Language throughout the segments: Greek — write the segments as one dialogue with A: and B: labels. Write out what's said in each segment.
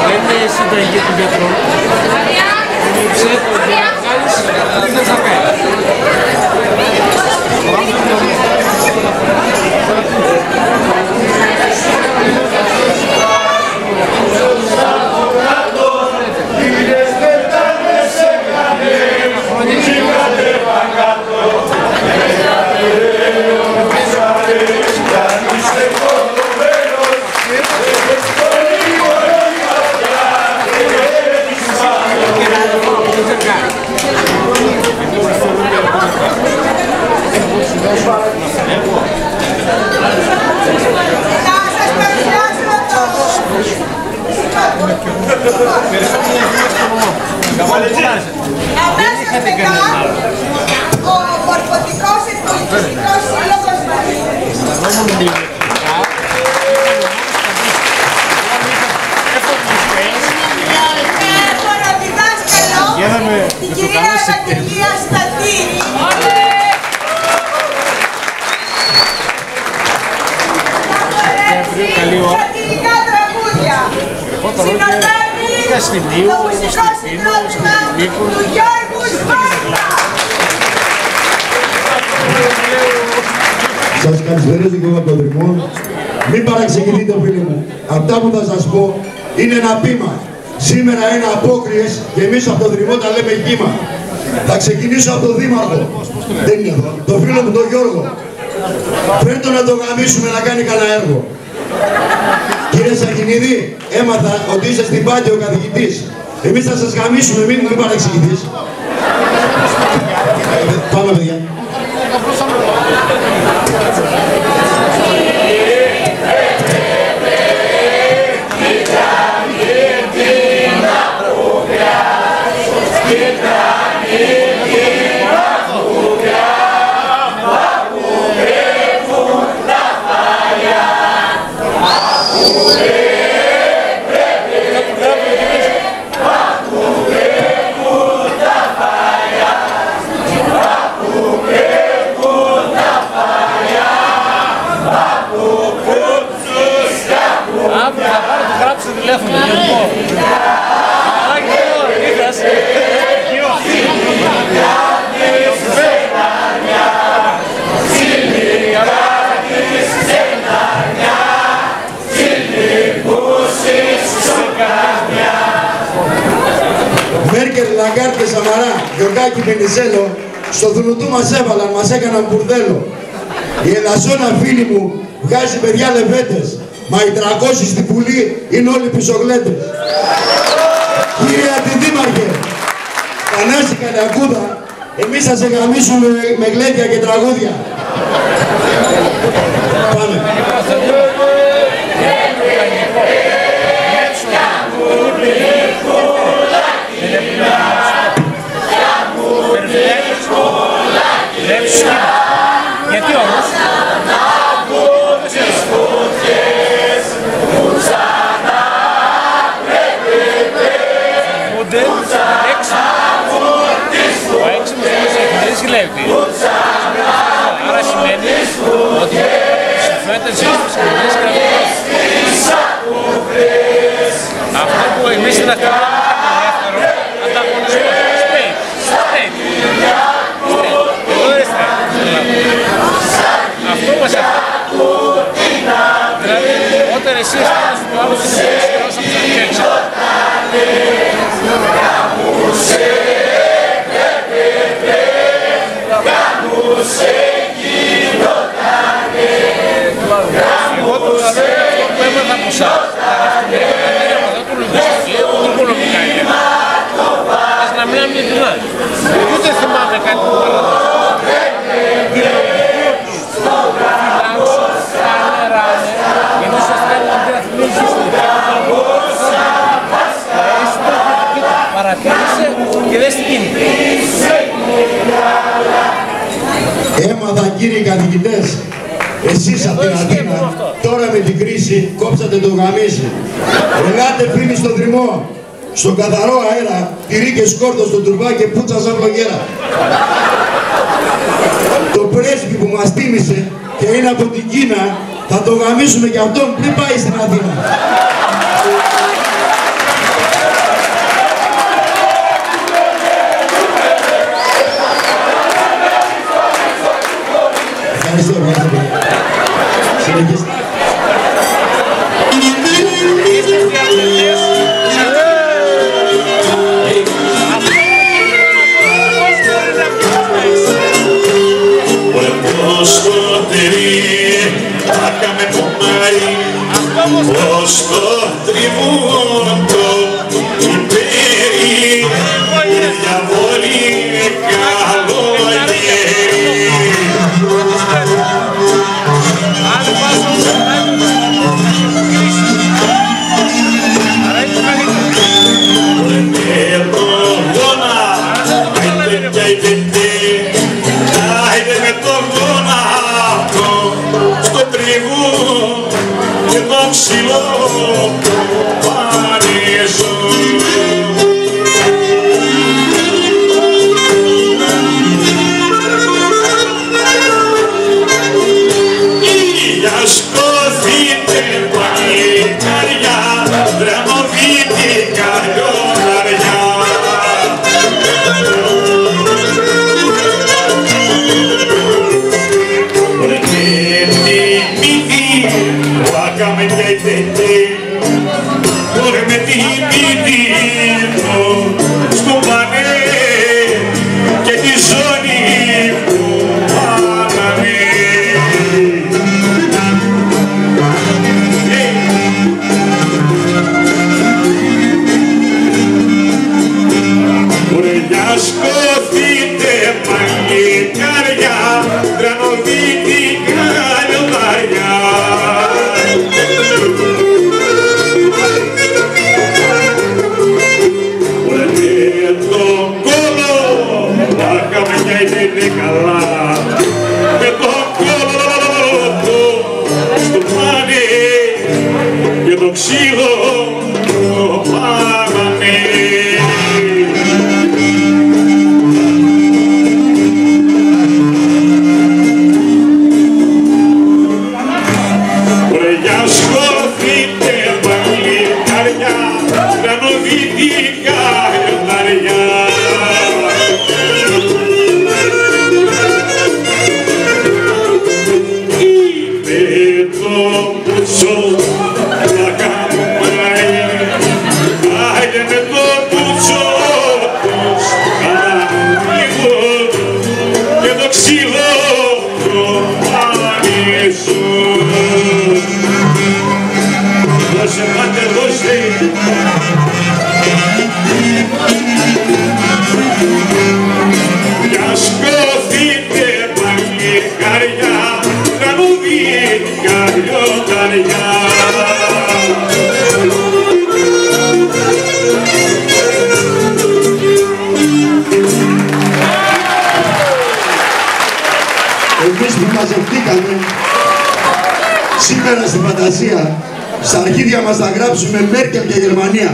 A: Δεν είναι συνταγή του γιατρού. Είναι ψέτο και να βγάλεις, δεν θα κάνει.
B: Ο Μορφωτικός Εκπολιτιστικός Σύλλογος Έχω διδάσκαλο την κυρία Ευαγγελία Στατήρη. Σατυρικά τραγούδια. Συνοδεύει το μουσικό συγκρότημα του Γιώργου Σπάρτα.
C: Σας καλησπερίζω και εγώ από τον Δρυμό. Μην παραξενηθείτε φίλοι μου. Αυτά που θα σας πω είναι ένα πείμα. Σήμερα είναι απόκριες και εμείς από τον Δρυμό τα λέμε κύμα. Θα ξεκινήσω από τον Δήμαρχο. Δεν είναι εδώ. Το φίλο μου τον Γιώργο. Πρέπει να το γαμίσουμε να κάνει κανένα έργο. Κύριε Σακινίδη, έμαθα ότι είσαι στην Πάτιο ο καθηγητής. Εμείς θα σας γαμίσουμε, μην παραξηγηθείς. Πάμε παιδιά. Μέρκελ, Λαγκάρτ και Σαμαρά, Γιωργάκη, Βενιζέλο, στο δουλουτού μας έβαλαν, μας έκαναν μπουρδέλο. Η Ελασσόνα φίλοι μου βγάζει παιδιά λεβέντες, μα οι 300 στην πουλή είναι όλοι πισογλέντες. Κύριε Αντιδήμαρχε, Θανάση Καλιακούδα, εμείς θα σε γαμίσουμε με γλέντια και τραγούδια. Πάμε.
A: Γιατί όμως? Ο έξυπνος δεν συλλεύει. Άρα σημαίνει ότι συμφέρεται σε όλους τους κοινωνίες κρατικές. Αυτό που εμείς θα κάνουμε δεύτερο ανταγωνισμό. Straight. Εδώ είναι straight. Αυτό μας αφορά. Δηλαδή, όταν εσύ αισθάνεσαι του άλλου δεν είσαι περισσότερος από τον κέρδισο. Εγώ το αυτό που έμαθα από εσάς, τα ευθυμερία από εδώ του λογιστική, του οικονομικά είναι. Ας να μην αμυνθυνά. Ούτε θυμάμαι κάτι που παραδόσει. Γιατί σας κάνει να μην αθλήσεις παρατήρησε και δεν στην κίνητη.
C: Έμαθα κύριοι καθηγητές, εσείς από την Αθήνα, τώρα με την κρίση κόψατε το γαμίσι. Ελάτε φίλοι στον Δρυμό, στον καθαρό αέρα, τυρί και σκόρδο στο τουρβά και πουτσα σαν βλογέρα. Το πρέσβη που μας τίμησε και είναι από την Κίνα, θα το γαμίσουμε και αυτόν πριν πάει στην Αθήνα. Ευχαριστώ, ευχαριστώ. Συνεχίστε.
D: Ως το τριμούντο υπέρι διαβολή καλογέρι. Με το γόνα, άιντε κι άιντε, άιντε με το γόνα στο τριγού και το ξυλό πανέζω. Σκοθείτε παλικάρια, δραμοβίτικα λιονταριά. Waka me te por me timidito στο πανέ και τη ζώνη που πάναμε. Ουρελιά σκοθείτε παλικάρια, τρανοβίτικα λιονταριά. Καλά με το κόλλο στο πλάνι και το ξύλο το πάγανε. Ωραία σκοθείτε παλικάρια, τρανοβίτικα λιονταριά.
C: Εμείς που μαζευτήκαμε σήμερα στη φαντασία, στα αρχίδια μας θα γράψουμε Μέρκελ και Γερμανία.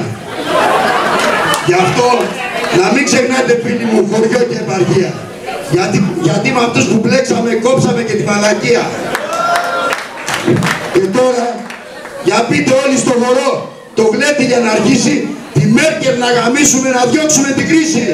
C: Γι' αυτό να μην ξεχνάτε, φίλοι μου, χωριό και επαρχία. Γιατί με αυτούς που μπλέξαμε κόψαμε και τη μαλακία. Και τώρα, για πείτε όλοι στο χορό, το γλέντι για να αρχίσει, τη Μέρκελ να γαμίσουμε, να διώξουμε την κρίση.